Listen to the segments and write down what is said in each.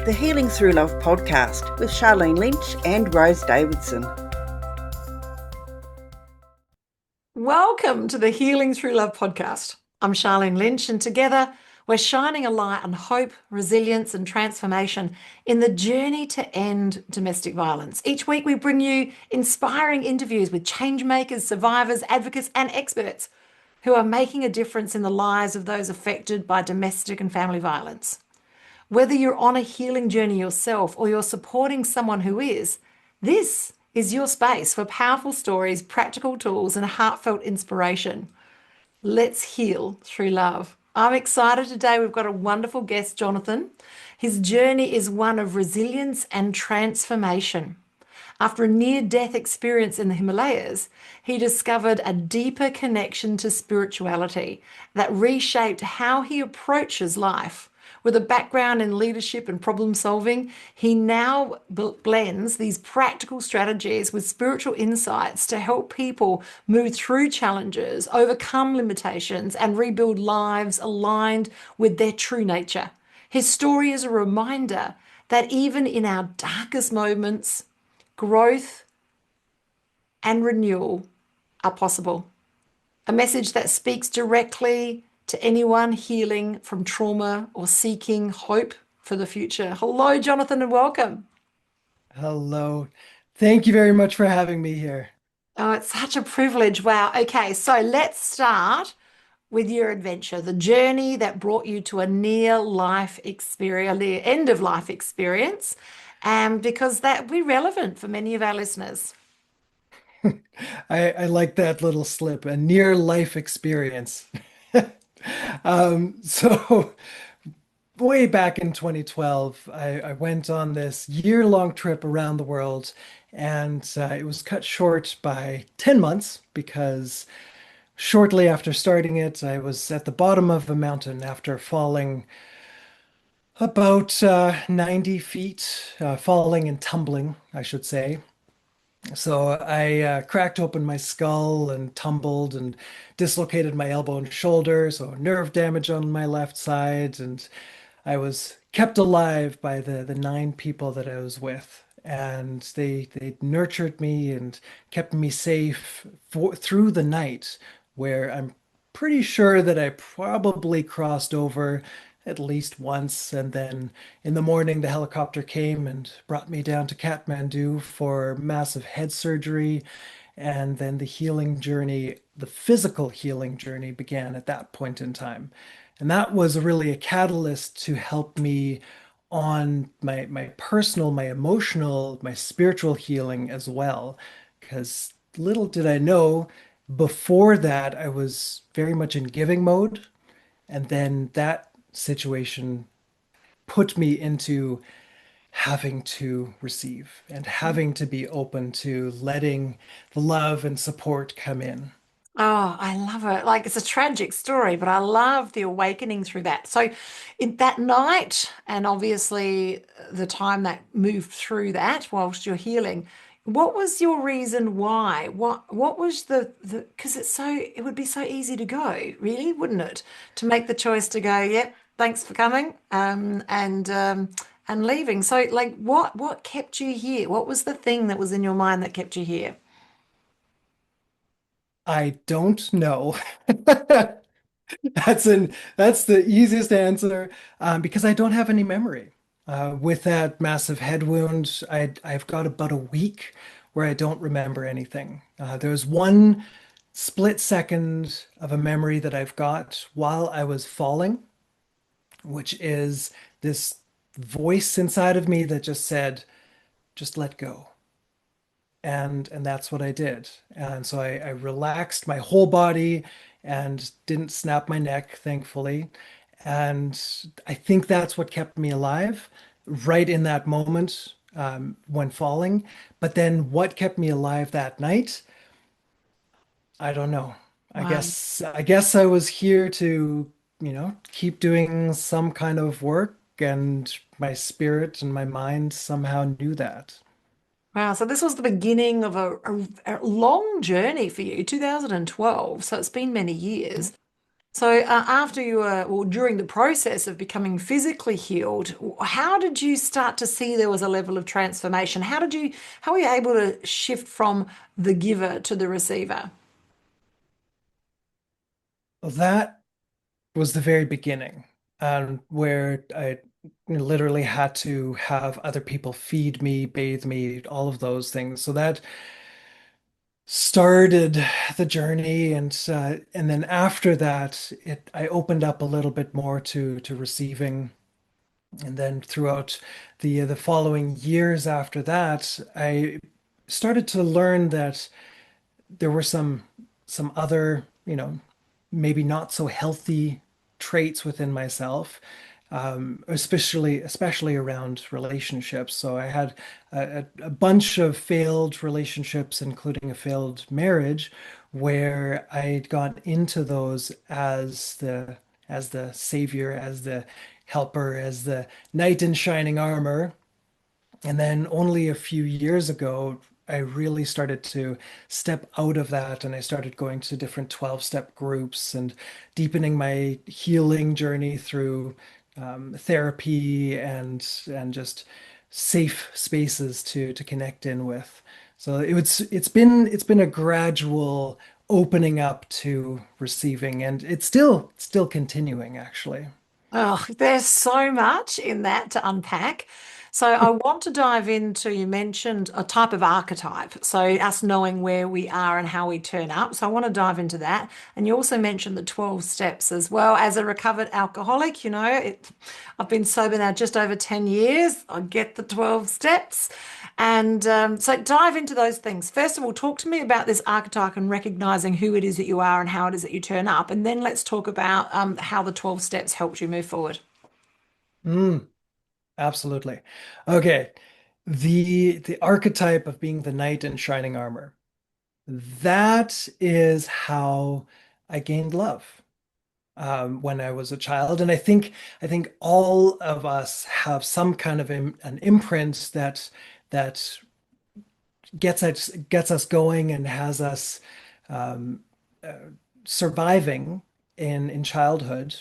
the Healing Through Love podcast with Charlene Lynch and Rose Davidson. Welcome to the Healing Through Love podcast. I'm Charlene Lynch, and together we're shining a light on hope, resilience, and transformation in the journey to end domestic violence. Each week, we bring you inspiring interviews with change makers, survivors, advocates, and experts who are making a difference in the lives of those affected by domestic and family violence. Whether you're on a healing journey yourself or you're supporting someone who is, this is your space for powerful stories, practical tools, and heartfelt inspiration. Let's heal through love. I'm excited today. We've got a wonderful guest, Jonathan. His journey is one of resilience and transformation. After a near-death experience in the Himalayas, he discovered a deeper connection to spirituality that reshaped how he approaches life. With a background in leadership and problem solving, he now blends these practical strategies with spiritual insights to help people move through challenges, overcome limitations, and rebuild lives aligned with their true nature. His story is a reminder that even in our darkest moments, growth and renewal are possible. A message that speaks directly to anyone healing from trauma or seeking hope for the future. Hello, Jonathan, and welcome. Hello. Thank you very much for having me here. Oh, it's such a privilege. Wow. Okay, so let's start with your adventure, the journey that brought you to a near life experience, the end of life experience, because that will be relevant for many of our listeners. I like that little slip, a near life experience. So way back in 2012, I went on this year-long trip around the world, and it was cut short by 10 months because shortly after starting it, I was at the bottom of a mountain after falling about 90 feet, falling and tumbling, I should say. So I cracked open my skull and tumbled and dislocated my elbow and shoulder, so nerve damage on my left side, and I was kept alive by the nine people that I was with. And they nurtured me and kept me safe through the night, where I'm pretty sure that I probably crossed over at least once. And then in the morning, the helicopter came and brought me down to Kathmandu for massive head surgery. And then the healing journey, the physical healing journey began at that point in time. And that was really a catalyst to help me on my personal, my emotional, my spiritual healing as well. Because little did I know, before that, I was very much in giving mode. And then that situation put me into having to receive and having to be open to letting the love and support come in. Oh, I love it. Like it's a tragic story, but I love the awakening through that. So, in that night, and obviously the time that moved through that whilst you're healing, what was your reason why? What was the because it would be so easy to go, really, wouldn't it? To make the choice to go, yep, thanks for coming, and leaving. So, like, what kept you here? What was the thing that was in your mind that kept you here? I don't know. That's the easiest answer because I don't have any memory. With that massive head wound, I've got about a week where I don't remember anything. There was one split second of a memory that I've got while I was falling, which is this voice inside of me that just said, just let go. And that's what I did. And so I relaxed my whole body and didn't snap my neck, thankfully. And I think that's what kept me alive right in that moment when falling. But then what kept me alive that night? I don't know. Wow. I guess I was here to, keep doing some kind of work, and my spirit and my mind somehow knew that. Wow, so this was the beginning of a long journey for you, 2012. So it's been many years. So, after you were, well, during the process of becoming physically healed, how did you start to see there was a level of transformation? How were you able to shift from the giver to the receiver? Well, that was the very beginning, where I literally had to have other people feed me, bathe me, all of those things. So that started the journey, and then after that, it I opened up a little bit more to receiving, and then throughout the following years after that, I started to learn that there were some other, maybe not so healthy traits within myself, especially around relationships. So I had a bunch of failed relationships, including a failed marriage, where I'd gone into those as the savior, as the helper, as the knight in shining armor. And then only a few years ago, I really started to step out of that, and I started going to different 12-step groups and deepening my healing journey through therapy and just safe spaces to connect in with. So it's been a gradual opening up to receiving, and it's still continuing actually. Oh, there's so much in that to unpack. So I want to dive into, you mentioned a type of archetype. So us knowing where we are and how we turn up. So I want to dive into that. And you also mentioned the 12 steps as well. As a recovered alcoholic, I've been sober now just over 10 years. I get the 12 steps. And so dive into those things. First of all, talk to me about this archetype and recognizing who it is that you are and how it is that you turn up. And then let's talk about how the 12 steps helped you move forward. Mm, absolutely. Okay. The archetype of being the knight in shining armor. That is how I gained love when I was a child, and I think all of us have some kind of an imprint that gets us going and has us um, uh, surviving in childhood,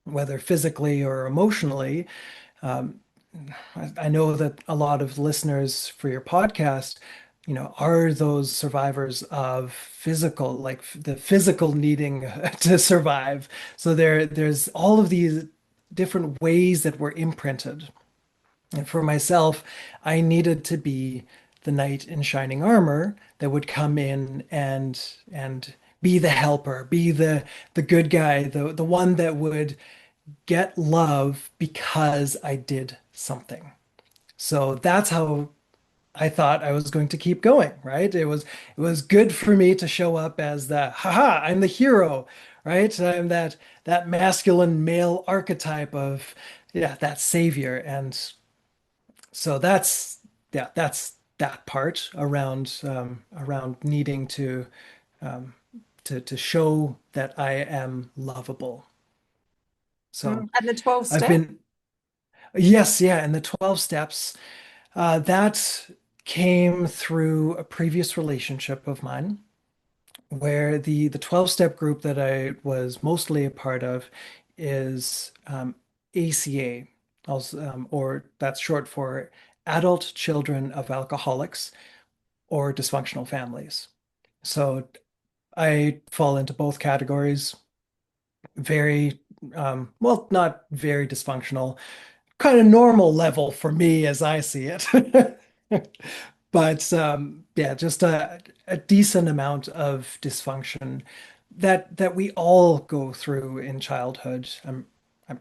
whether physically or emotionally. Um, I know that a lot of listeners for your podcast, are those survivors of physical, like the physical needing to survive. So there's all of these different ways that we're imprinted. And for myself, I needed to be the knight in shining armor that would come in and be the helper, be the good guy, the one that would get love because I did something. So that's how I thought I was going to keep going, right? It was good for me to show up as the haha, I'm the hero, right? I'm that masculine male archetype of, yeah, that savior. And so that's that part around needing to show that I am lovable. So And the 12 I've steps? been yes, yeah, and the 12 steps. That came through a previous relationship of mine where the 12-step group that I was mostly a part of is ACA, also, or that's short for Adult Children of Alcoholics or Dysfunctional Families. So I fall into both categories. Very, well, not very dysfunctional, kind of normal level for me as I see it. But yeah, just a decent amount of dysfunction that we all go through in childhood. I'm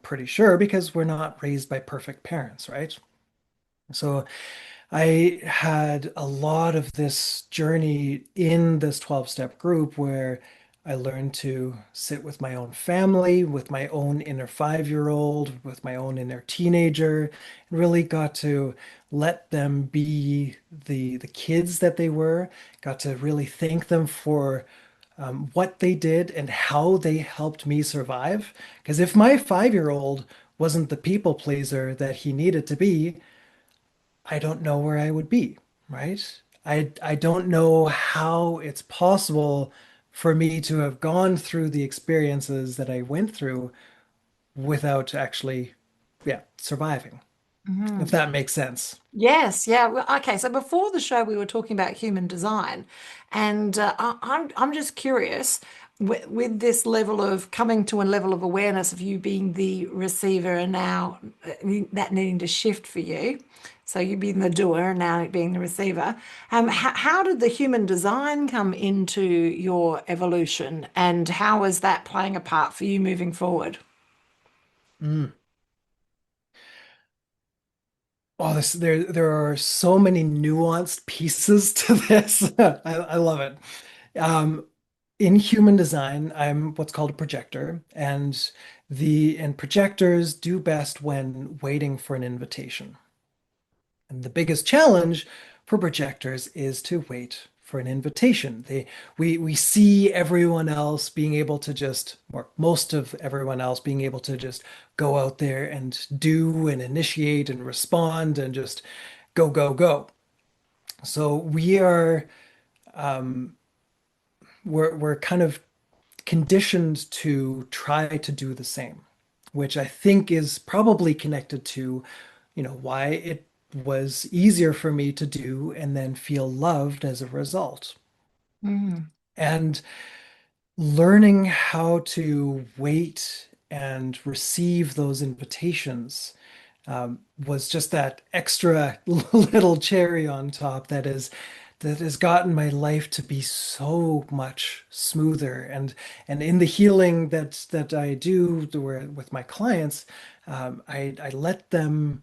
pretty sure because we're not raised by perfect parents, right? So I had a lot of this journey in this 12-step group where I learned to sit with my own family, with my own inner 5-year-old, with my own inner teenager, and really got to let them be the kids that they were, got to really thank them for what they did and how they helped me survive. Because if my 5-year-old wasn't the people pleaser that he needed to be, I don't know where I would be, right? I don't know how it's possible for me to have gone through the experiences that I went through without actually, yeah, surviving, if that makes sense. Yes, yeah. Well, okay, so before the show, we were talking about human design, and I'm just curious with this level of coming to a level of awareness of you being the receiver, and now that needing to shift for you. So you being the doer and now being the receiver. How did the human design come into your evolution, and how is that playing a part for you moving forward? Mm. Oh, there are so many nuanced pieces to this. I love it. Um, in human design, I'm what's called a projector, and projectors do best when waiting for an invitation. And the biggest challenge for projectors is to wait for an invitation. We see everyone else being able to just, or most of everyone else being able to just go out there and do and initiate and respond and just go, go, go. So um, we're kind of conditioned to try to do the same, which I think is probably connected to, why it was easier for me to do and then feel loved as a result. Mm. And learning how to wait and receive those invitations was just that extra little cherry on top that has gotten my life to be so much smoother. And in the healing that I do with my clients, I let them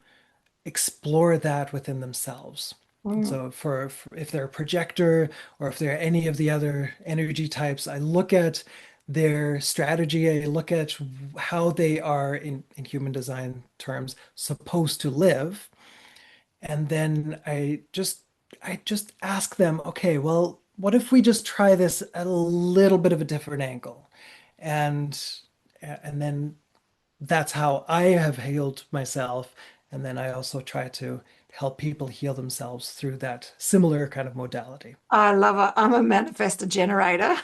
explore that within themselves. Mm. So if they're a projector or if they're any of the other energy types, I look at their strategy, I look at how they are in human design terms supposed to live. And then I just ask them, okay, well, what if we just try this at a little bit of a different angle? And and then that's how I have healed myself. And then I also try to help people heal themselves through that similar kind of modality. I love it. I'm a manifester generator.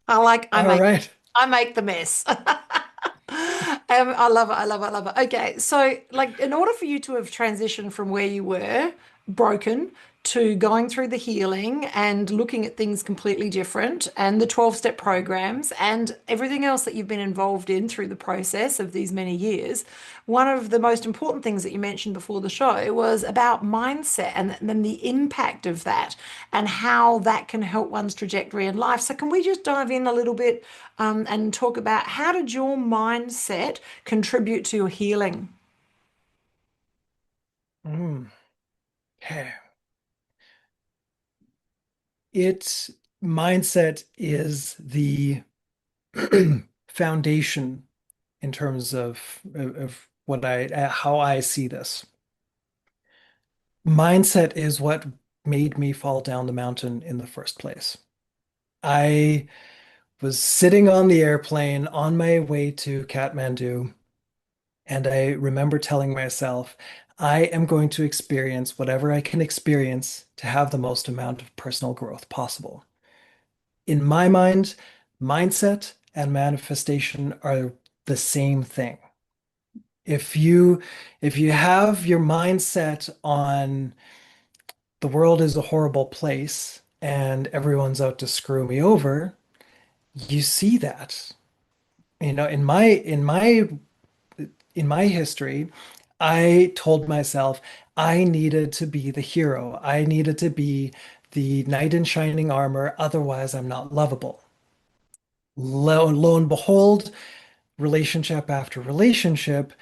I like I All make right. I make the mess. I love it. I love it. I love it. Okay, so like in order for you to have transitioned from where you were broken to going through the healing and looking at things completely different and the 12-step programs and everything else that you've been involved in through the process of these many years, one of the most important things that you mentioned before the show was about mindset and then the impact of that and how that can help one's trajectory in life. So can we just dive in a little bit and talk about how did your mindset contribute to your healing? Mm, okay. Its mindset is the foundation in terms of what I how I see this. Mindset is what made me fall down the mountain in the first place. I was sitting on the airplane on my way to Kathmandu, and I remember telling myself, I am going to experience whatever I can experience to have the most amount of personal growth possible. In my mind, mindset and manifestation are the same thing. If you if you have your mindset on the world is a horrible place and everyone's out to screw me over, you see that. In my history, I told myself I needed to be the hero. I needed to be the knight in shining armor, otherwise I'm not lovable. Lo and behold, relationship after relationship,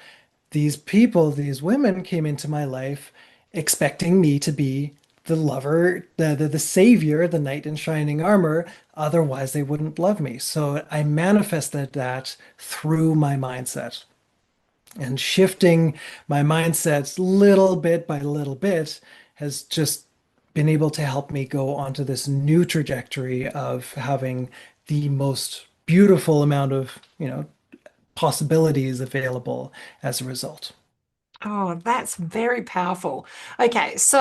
these people, these women came into my life expecting me to be the lover, the savior, the knight in shining armor. Otherwise, they wouldn't love me. So I manifested that through my mindset. And shifting my mindsets little bit by little bit has just been able to help me go onto this new trajectory of having the most beautiful amount of, possibilities available as a result. Oh, that's very powerful. Okay, so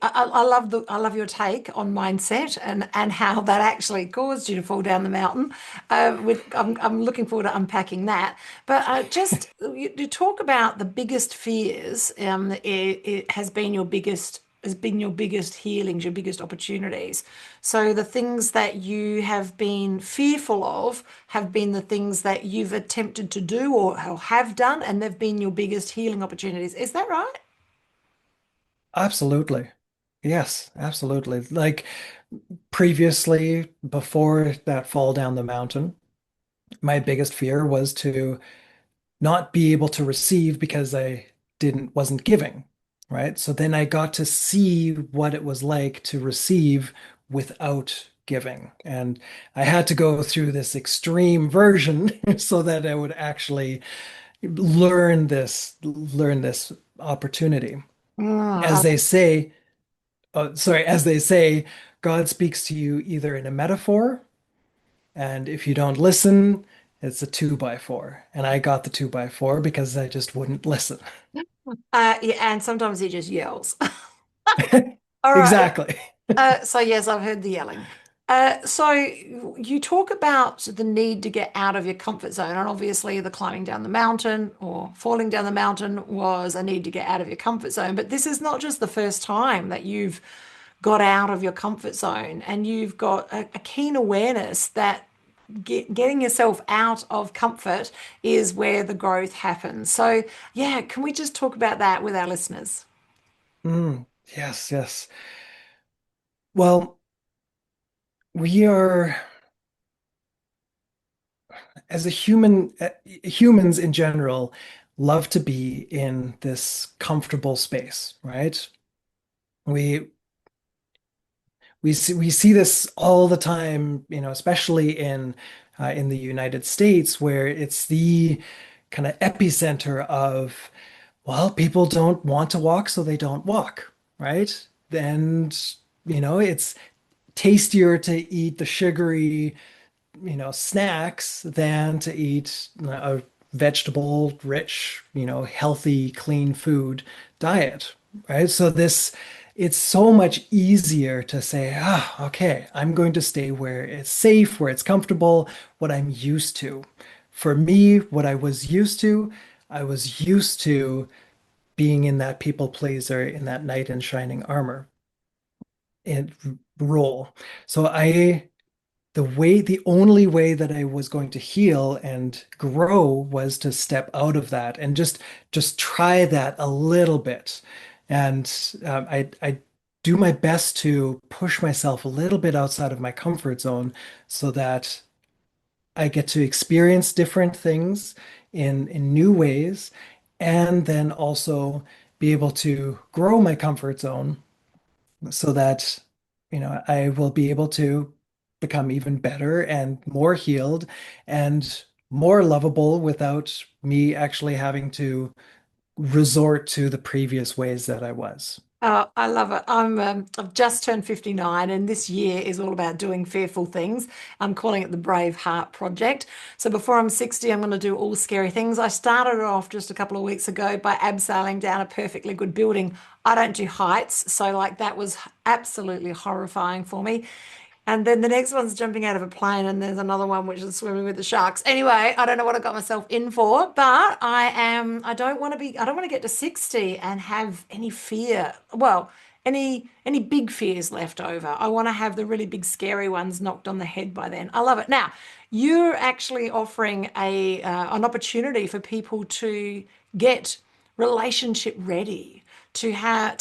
I love I love your take on mindset and how that actually caused you to fall down the mountain. I'm looking forward to unpacking that. But just you talk about the biggest fears. It has been your biggest healings, your biggest opportunities. So the things that you have been fearful of have been the things that you've attempted to do or have done, and they've been your biggest healing opportunities. Is that right? Absolutely. Yes, absolutely. Like previously, before that fall down the mountain, my biggest fear was to not be able to receive because I didn't wasn't giving, right? So then I got to see what it was like to receive without giving. And I had to go through this extreme version so that I would actually learn this opportunity. As Mm, they say, as they say, God speaks to you either in a metaphor, and if you don't listen, it's a two by four. And I got the two by four because I just wouldn't listen. yeah, and sometimes he just yells. All right. Exactly. So yes, I've heard the yelling. So you talk about the need to get out of your comfort zone, and obviously the climbing down the mountain or falling down the mountain was a need to get out of your comfort zone. But this is not just the first time that you've got out of your comfort zone, and you've got a keen awareness that getting yourself out of comfort is where the growth happens. So yeah, can we just talk about that with our listeners? Yes, yes. Well, we are, as a humans in general, love to be in this comfortable space, right? We we see this all the time, especially in the United States, where it's the kind of epicenter of, well, people don't want to walk, so they don't walk, right? And it's tastier to eat the sugary, snacks than to eat a vegetable rich, healthy, clean food diet, right? So it's so much easier to say, okay, I'm going to stay where it's safe, where it's comfortable, what I'm used to. For me, what I was used to being in that people pleaser, in that knight in shining armor and role. So the only way that I was going to heal and grow was to step out of that and just try that a little bit. And I do my best to push myself a little bit outside of my comfort zone so that I get to experience different things in new ways, and then also be able to grow my comfort zone so that I will be able to become even better and more healed and more lovable without me actually having to resort to the previous ways that I was. Oh, I love it. I've just turned 59, and this year is all about doing fearful things. I'm calling it the Brave Heart Project. So before I'm 60, I'm going to do all scary things. I started it off just a couple of weeks ago by abseiling down a perfectly good building. I don't do heights, so like that was absolutely horrifying for me. And then the next one's jumping out of a plane, and there's another one which is swimming with the sharks. Anyway, I don't know what I got myself in for, but I don't want to get to 60 and have any fear. Well, any big fears left over. I want to have the really big scary ones knocked on the head by then. I love it. Now, you're actually offering an opportunity for people to get relationship ready, to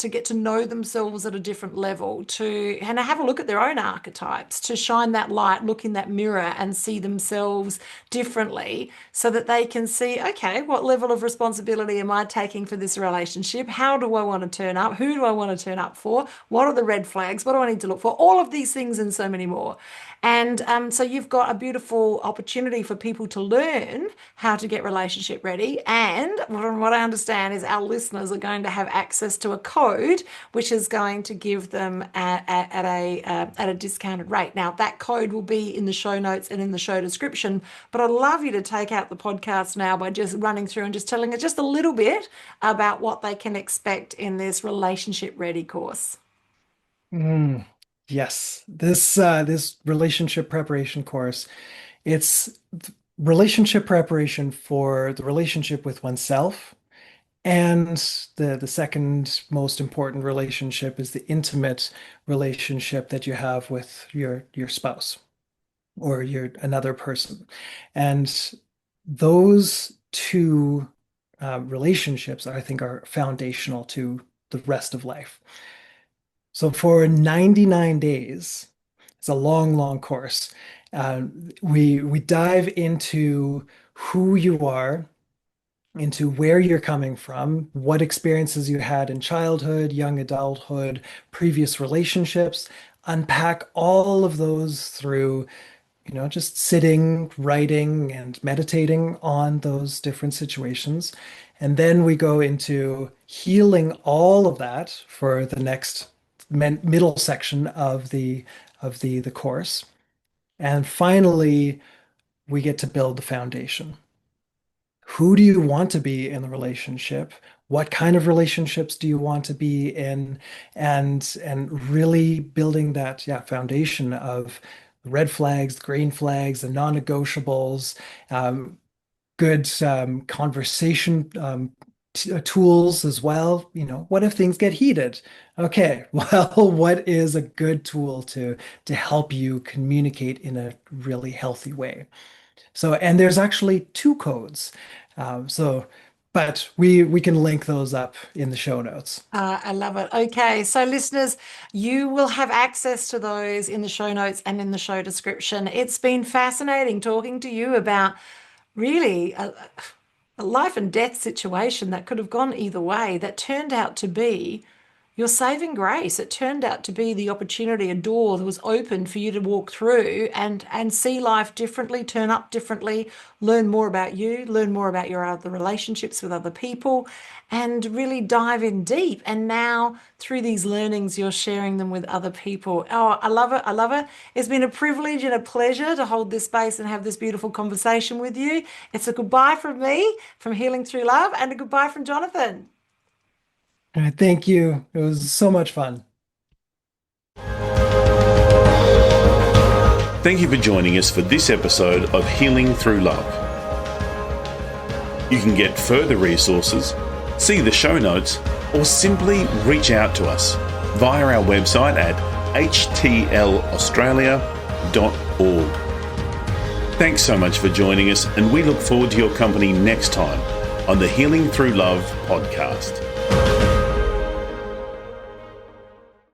get to know themselves at a different level, to and have a look at their own archetypes, to shine that light, look in that mirror and see themselves differently so that they can see, okay, what level of responsibility am I taking for this relationship? How do I want to turn up? Who do I want to turn up for? What are the red flags? What do I need to look for? All of these things and so many more. And so you've got a beautiful opportunity for people to learn how to get relationship ready. And from what I understand is our listeners are going to have access access to a code, which is going to give them at a discounted rate. Now, that code will be in the show notes and in the show description, but I'd love you to take out the podcast now by just running through and just telling us just a little bit about what they can expect in this Relationship Ready course. Yes, this relationship preparation course, it's relationship preparation for the relationship with oneself. And the second most important relationship is the intimate relationship that you have with your spouse or another person. And those two relationships, I think, are foundational to the rest of life. So for 99 days, it's a long, long course. Uh, we dive into who you are, into where you're coming from, what experiences you had in childhood, young adulthood, previous relationships, unpack all of those through, just sitting, writing, and meditating on those different situations. And then we go into healing all of that for the next middle section of the course. And finally, we get to build the foundation. Who do you want to be in the relationship? What kind of relationships do you want to be in? And really building that foundation of red flags, green flags, the non-negotiables, good conversation tools as well. What if things get heated? Okay, well, what is a good tool to help you communicate in a really healthy way? So, and there's actually two codes. But we can link those up in the show notes. I love it. Okay, so listeners, you will have access to those in the show notes and in the show description. It's been fascinating talking to you about really a life and death situation that could have gone either way, that turned out to be your saving grace. It turned out to be the opportunity, a door that was opened for you to walk through and see life differently, turn up differently, learn more about you, learn more about your other relationships with other people, and really dive in deep. And now through these learnings, you're sharing them with other people. Oh, I love it. I love it. It's been a privilege and a pleasure to hold this space and have this beautiful conversation with you. It's a goodbye from me, from Healing Through Love, and a goodbye from Jonathan. All right, thank you. It was so much fun. Thank you for joining us for this episode of Healing Through Love. You can get further resources, see the show notes, or simply reach out to us via our website at htlaustralia.org. Thanks so much for joining us, and we look forward to your company next time on the Healing Through Love podcast.